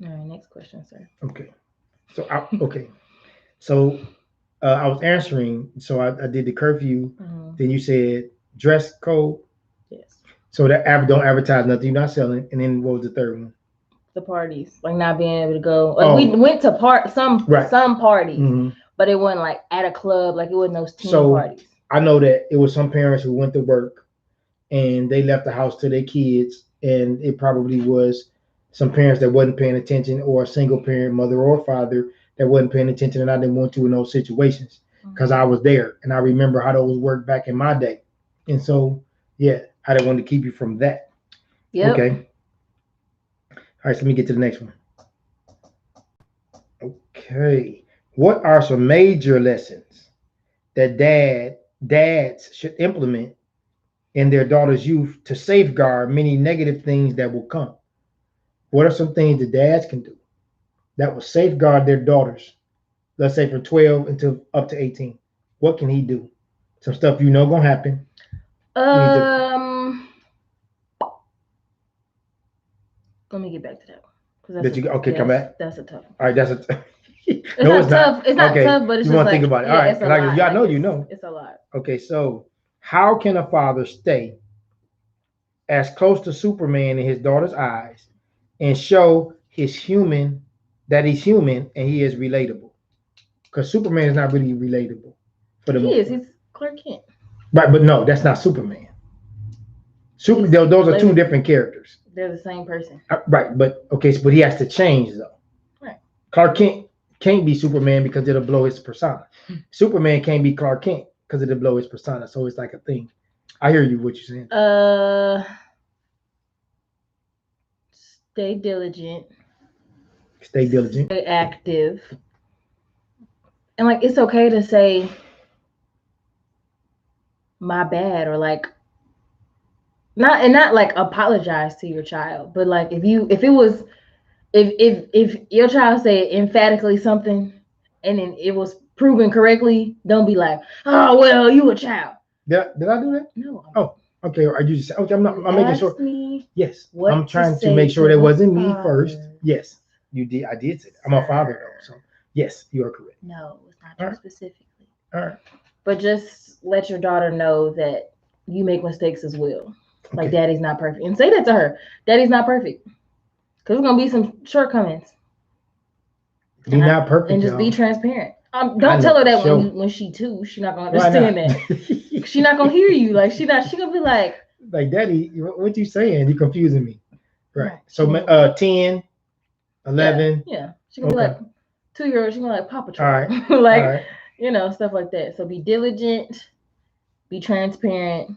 All right, next question, sir. Okay. So I was answering. So I did the curfew. Then you said dress code. Yes. So that don't advertise nothing. You're not selling. And then what was the third one? The parties, like not being able to go. Like we went to some parties, but it wasn't like at a club. Like it wasn't those teen parties. I know that it was some parents who went to work and they left the house to their kids, and it probably was some parents that wasn't paying attention, or a single parent, mother or father, that wasn't paying attention, and I didn't want to in those situations because I was there and I remember how those worked back in my day. And so, yeah, I didn't want to keep you from that. Yep. Okay. All right, so let me get to the next one. Okay. What are some major lessons that dads should implement in their daughter's youth to safeguard many negative things that will come? What are some things that dads can do that will safeguard their daughters, let's say from 12 until up to 18? What can he do? Some stuff you know gonna happen. Um, let me get back to that one because That you okay? Come back. that's a tough one. All right, that's a. It's No, not it's tough. not. It's not Okay, tough, but it's you just want to like, think about it. yeah, All right, it's a because lot. I Like know you know. it's a lot. Okay, so how can a father stay as close to Superman in his daughter's eyes and show he's human and he is relatable? Because Superman is not really relatable for the He most is. part. He's Clark Kent. Right, but no, that's not Superman. He's Those are two relatable. different characters. They're the same person. Right, but okay, but he has to change though. Right. Clark Kent can't be Superman because it'll blow his persona. Superman can't be Clark Kent because it'll blow his persona. So it's like a thing. I hear you what you're saying. Stay diligent. Stay diligent. Stay active. And like it's okay to say my bad or like not like apologize to your child, but like if your child said emphatically something and then it was proven correctly, don't be like, oh well, you a child. Did I do that? No. Oh, okay. Are you just okay? I'm making sure. Me yes, what I'm trying to say make sure to that the wasn't me father. first. Yes, you did. I did say that. I'm a father though, so yes, you are correct. No, it's not All you right. specifically. All right. But just let your daughter know that you make mistakes as well. Like Okay. daddy's not perfect. And say that to her. Daddy's not perfect. Because there's gonna be some shortcomings. You're not perfect, and just y'all. be transparent. I Don't tell know her that for when she two, she's not gonna Why understand not? that. She's not gonna hear you. Like she gonna be like, Like, Daddy, what you saying? You're confusing me. Right. Right. So, 10, 11. Yeah. She gonna be Okay. like 2 year old. She gonna be like Paw Patrol. All right. like All right. stuff like that. So be diligent, be transparent,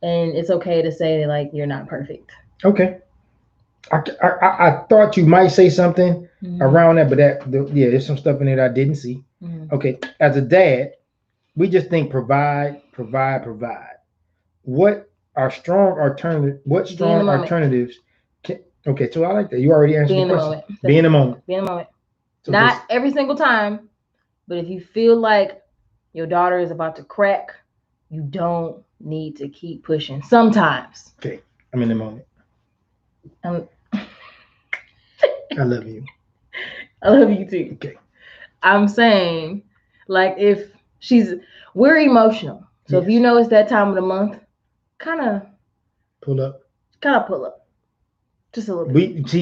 and it's okay to say like you're not perfect. Okay. I thought you might say something around that, but yeah, there's some stuff in there that I didn't see. Okay. As a dad, we just think provide. What are strong alternative? What strong alternatives? Okay, so I like that. You already answered the question. Be in the moment. Be in the moment. So not every single time, but if you feel like your daughter is about to crack, you don't need to keep pushing. Sometimes. Okay, I'm in the moment. I love you. I love you too. Okay. I'm saying, like, if we're emotional. So if you know it's that time of the month, kind of pull up. Just a little bit. Because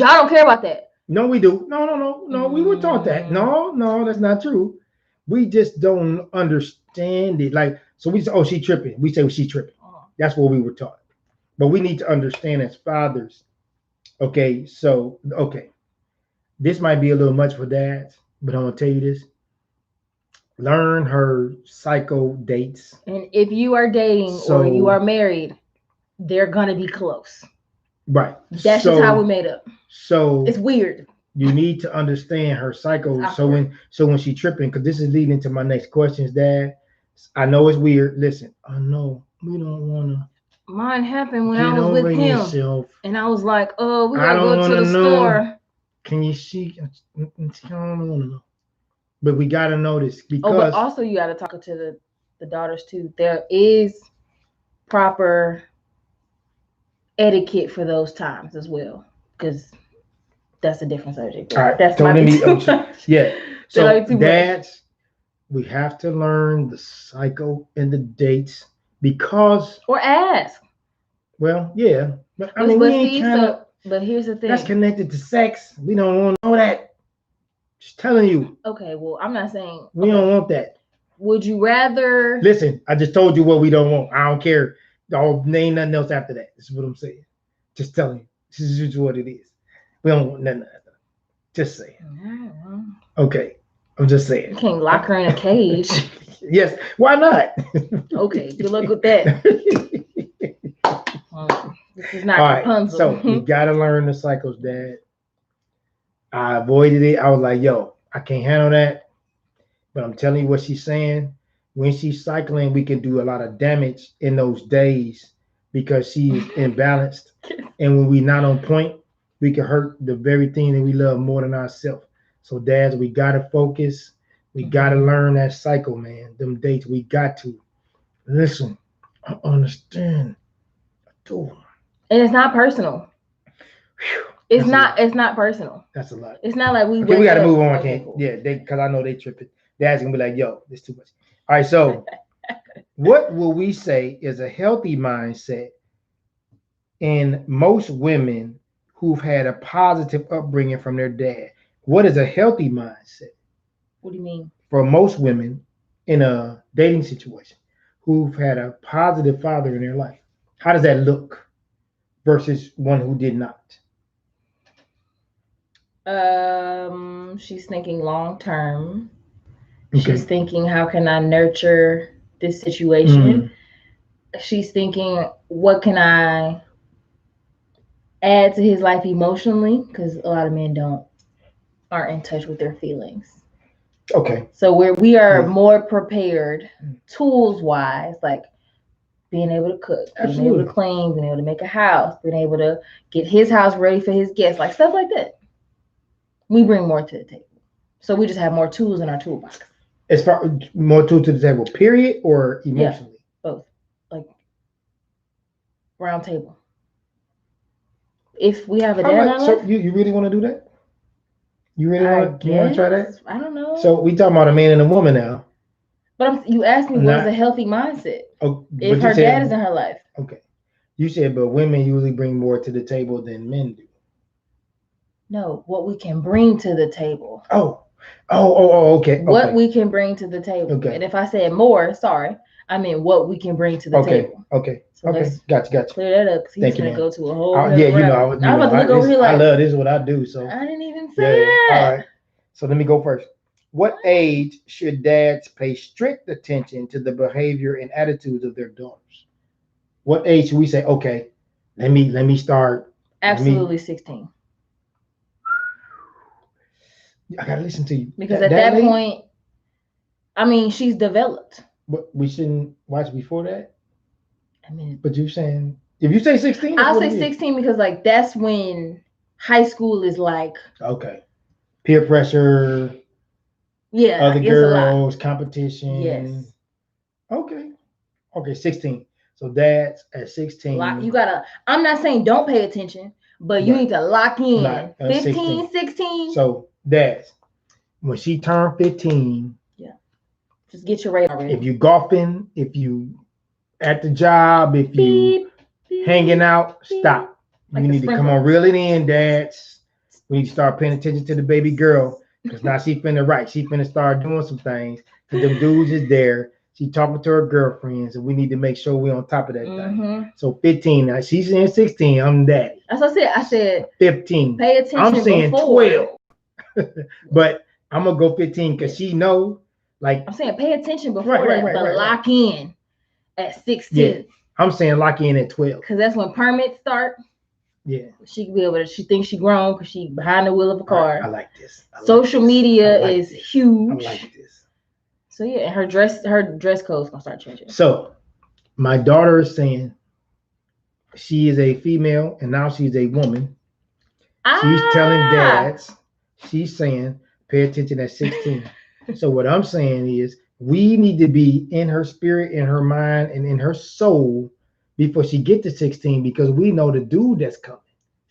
y'all don't care about that. No, we do. No. We were taught that. No, that's not true. We just don't understand it. Like, so we say, oh, she tripping. We say she tripping. That's what we were taught. But we need to understand as fathers. Okay, so this might be a little much for dads, but I'm gonna tell you this. Learn her cycle dates. And if you are dating or you are married, they're gonna be close. Right. That's just how we made up. So it's weird. You need to understand her cycle. So when she tripping, because this is leading to my next questions, Dad. I know it's weird. Listen, I know we don't wanna. Mine happened when I was with him, yourself. And I was like, "Oh, we gotta go to the store." Can you see? I don't want to know. But we gotta know this because. But also you gotta talk to the daughters too. There is proper etiquette for those times as well, because that's a different subject. All right, that's my yeah. So dads, we have to learn the cycle and the dates because. Or ask. Well, yeah, but I mean, we ain't trying to. But here's the thing. That's connected to sex. We don't want to know that. Just telling you. Okay, well, I'm not saying. We don't want that. Would you rather? Listen, I just told you what we don't want. I don't care. I'll name nothing else after that. This is what I'm saying. Just telling you. This is just what it is. We don't want nothing after that. Just saying. Okay. I'm just saying. You can't lock her in a cage. Yes. Why not? Okay. Good luck with that. This is not Rapunzel. So you gotta learn the cycles, Dad. I avoided it. I was like, yo, I can't handle that. But I'm telling you what she's saying. When she's cycling, we can do a lot of damage in those days because she is imbalanced. And when we're not on point, we can hurt the very thing that we love more than ourselves. So dads, we gotta focus. We got to learn that cycle, man. Them dates, we got to listen. I understand. Ooh, And it's not personal. whew, It's that's a not. lot. It's not personal. That's a lot. It's not like we Okay, we wake got to up. move on. Okay, Can't. cool. Yeah, because I know they tripping. Dad's gonna be like, "Yo, this too much." All right, so what will we say is a healthy mindset in most women who've had a positive upbringing from their dad? What is a healthy mindset What do you mean? for most women in a dating situation who've had a positive father in their life? How does that look versus one who did not? She's thinking long term. Okay. She's thinking, how can I nurture this situation? She's thinking, what can I add to his life emotionally? Because a lot of men aren't in touch with their feelings. Okay. So we are more prepared, tools wise, like being able to cook, being able to clean, being able to make a house, being able to get his house ready for his guests, like stuff like that. We bring more to the table. So we just have more tools in our toolbox. As far more tools to the table, period, or emotionally? Yeah, both. Like round table. If we have a dad in our So life, you really want to do that? You really want to try that? I don't know. So we talking about a man and a woman now. But you asked me, what is a healthy mindset? Oh, if her dad is in her life. Okay. You said, but women usually bring more to the table than men do. No, what we can bring to the table. Okay. What we can bring to the table. Okay. And if I said more, sorry, I mean what we can bring to the table. Okay. So okay. Gotcha. Clear that up, because he's going to go to a whole yeah, I'm about to look over here like, I love this is what I do. So I didn't even say that. All right. So let me go first. What age should dads pay strict attention to the behavior and attitudes of their daughters? What age should we say, okay, let me start? Absolutely 16. I gotta listen to you. Because at that point, I mean, she's developed. But we shouldn't watch before that? I mean, but you're saying, if you say 16, I'll say 16 because like that's when high school is like, okay, peer pressure, other girls, competition. Yes. Okay, 16. So dads at 16. I'm not saying don't pay attention, but you need to lock in. 15, 16. So dads, when she turned 15, just get your radar ready. If you golfing, if you at the job, if you hanging out, stop. Like you need to come on, reel it in, dads. We need to start paying attention to the baby girl, because now she finna start doing some things. Cause them dudes is there. She talking to her girlfriends, and we need to make sure we on top of that thing. So 15. Now she's in 16. I'm daddy. That's what I said. I said 15. Pay attention. I'm saying before. 12. But I'm gonna go 15 because she know. Like I'm saying, pay attention before that, but lock in at 16. Yeah, I'm saying lock in at 12 because that's when permits start. Yeah, she can be able to. She thinks she grown because she behind the wheel of a car. I like this. Social media is huge. I like this. So yeah, and her dress code's gonna start changing. So my daughter is saying she is a female and now she's a woman. She's telling dads. She's saying pay attention at 16. So what I'm saying is we need to be in her spirit, in her mind, and in her soul before she get to 16, because we know the dude that's coming.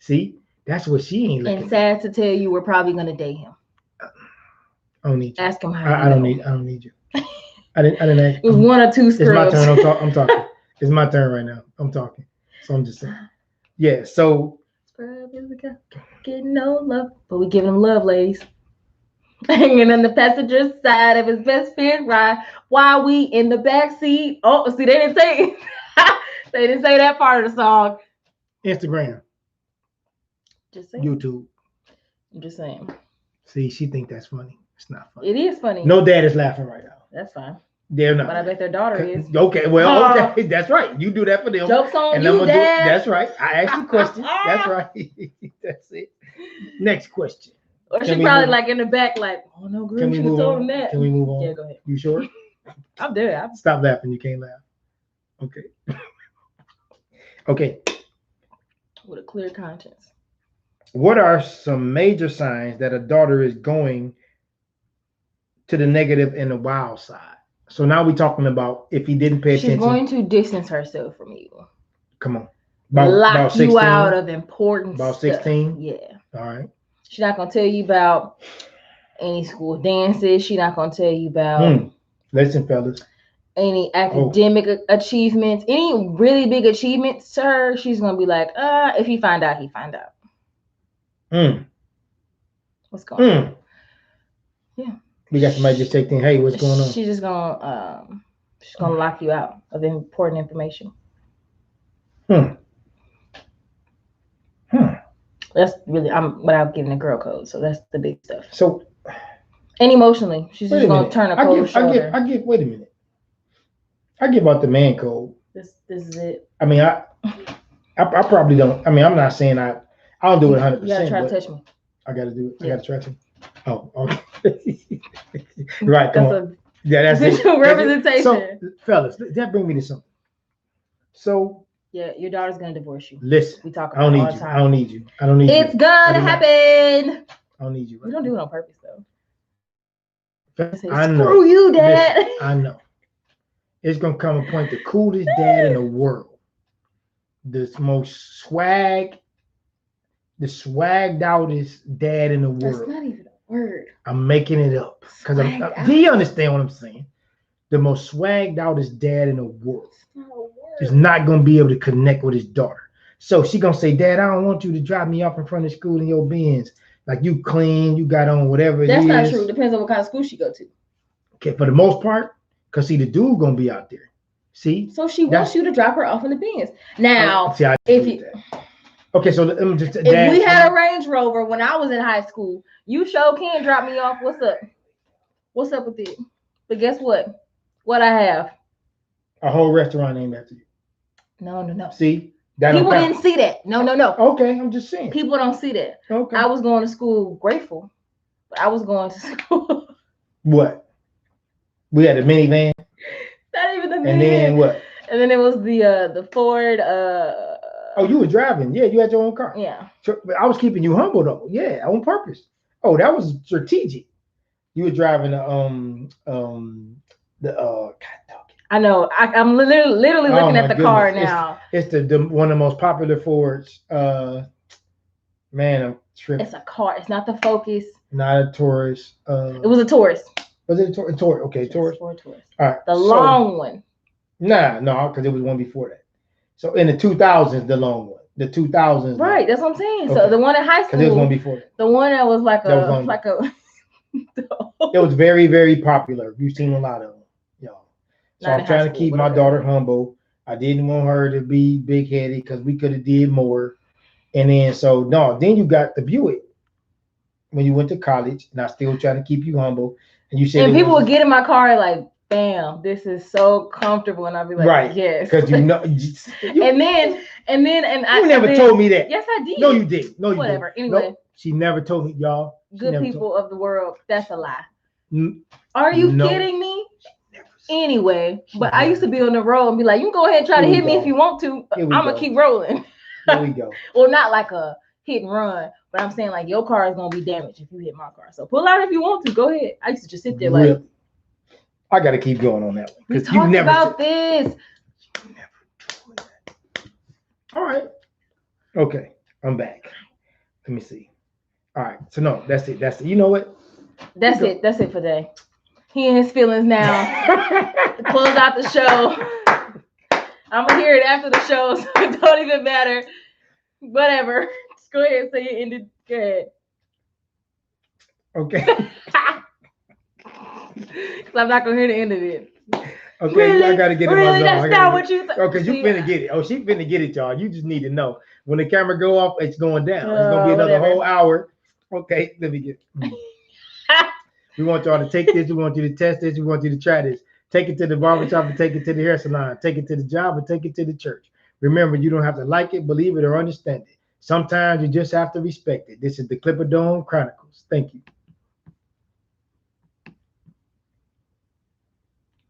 See, that's what she ain't looking. And sad to tell you, we're probably gonna date him. I don't need you. Ask him how. I don't need you. I didn't ask. It was one or two scrubs. It's my turn. I'm talking. It's my turn right now. I'm talking. So I'm just saying. Yeah. So. Scrub is the guy getting no love, but we giving him love, ladies. Hanging on the passenger side of his best friend ride while we in the back seat. Oh, see, they didn't say they didn't say that part of the song. Instagram. Just saying. YouTube. I'm just saying. See, she think that's funny. It's not funny. It is funny. No dad is laughing right now. That's fine. They're not. But I bet their daughter is. Okay, well, okay, that's right. You do that for them. Jokes on you, Dad. That's right. I asked you questions. That's right. That's it. Next question. Or she probably like in the back, like, oh no, girl, you should have told him that. Can we move on? Yeah, go ahead. You sure? I'm there. Stop laughing. You can't laugh. Okay. Okay. With a clear conscience. What are some major signs that a daughter is going to the negative and the wild side. So now we're talking about if he didn't pay She's attention. going to distance herself from you. Come on. Lock you out of important about stuff. 16? Yeah. All right. She's not going to tell you about any school dances. She's not going to tell you about... Listen, fellas. Any academic achievements, any really big achievements to her, she's going to be like, if he find out, he find out. What's going on? Yeah. We got somebody just taking, hey, what's going on? She's just gonna lock you out of important information. That's really, I'm without giving a girl code, so that's the big stuff. So, and emotionally, she's just gonna turn a cold shoulder. Wait a minute. I give out the man code. This is it. I mean, I probably don't. I mean, I'm not saying I don't do it 100%. You gotta try to touch me. I gotta do it. I gotta try to. Oh, okay. Right, come on. That's visual representation. So, fellas, that brings me to something. So, yeah, your daughter's gonna divorce you. Listen, we talk about it all the time. I don't need you. I don't need you. It's gonna happen. I don't need you. We don't do it on purpose, though. I know. Screw you, Dad. Listen, I know. It's gonna come a point, the coolest dad in the world, the most swagged outest dad in the world. That's not even a word. I'm making it up because do you understand what I'm saying? The most swagged outest dad in the world is not gonna be able to connect with his daughter. So she gonna say, Dad, I don't want you to drop me off in front of school in your Benz. Like you clean, you got on whatever it is. That's not true. Depends on what kind of school she go to. Okay, for the most part, because see, the dude gonna be out there. See? So she wants you to drop her off in the Benz. Now, okay, so let me just. If we had a Range Rover when I was in high school, you sure can drop me off. What's up? What's up with it? But guess what? What I have? A whole restaurant named after you. No. See? People didn't see that. No. Okay, I'm just saying. People don't see that. Okay. I was going to school grateful, but I was going to school. What? We had a minivan. Not even the minivan. And then what? And then it was the Ford. Oh, you were driving. Yeah, you had your own car. Yeah. So, I was keeping you humble though. Yeah, on purpose. Oh, that was strategic. You were driving I know. I'm literally looking at the car now. It's the one of the most popular Fords. Man, I'm tripping. It's a car. It's not the Focus. Not a Taurus. It was a Taurus. Was it a Taurus? Okay, Taurus. Ford Taurus. All right. The long one. No, because it was one before that. So in the 2000s, the long one. The 2000s. Right, that's what I'm saying. Okay. So the one in high school. Because it was one before that. The one that was like It was very, very popular. You've seen a lot of them, y'all. So I'm trying to keep my daughter humble. I didn't want her to be big headed because we could have did more. And then then you got the Buick when you went to college, and I still trying to keep you humble. And you said, and people would get in my car like, bam, this is so comfortable, and I'd be like, right, yes, because you know. and then you never told me that. Yes, I did. No, you did. No, you whatever. Didn't. Anyway, nope. She never told me, y'all. Good people of the world. That's a lie. Are you kidding me? Anyway, but I used to be on the road and be like, you can go ahead and try to hit me if you want to. I'm gonna keep rolling. There we go. Well, not like a hit and run, but I'm saying like your car is gonna be damaged if you hit my car. So pull out if you want to. Go ahead. I used to just sit there like. I got to keep going on that one because you never about this. You never told me that. All right. Okay, I'm back. Let me see. All right. So no, that's it. That's it. You know what? That's it. That's it for today. He in his feelings now. Close out the show. I'm gonna hear it after the show, so it don't even matter. Whatever. Just go ahead and say it ended. Go ahead. Okay. Because I'm not gonna hear the end of it. Okay, really? I gotta get it. Really, that's not what you thought. Okay, you finna get it. Oh, she finna get it, y'all. You just need to know when the camera go off, it's going down. It's gonna be another whole hour. Okay, let me get. We want y'all to take this. We want you to test this. We want you to try this. Take it to the barbershop and take it to the hair salon. Take it to the job and take it to the church. Remember, you don't have to like it, believe it, or understand it. Sometimes you just have to respect it. This is the Clipper Dome Chronicles. Thank you.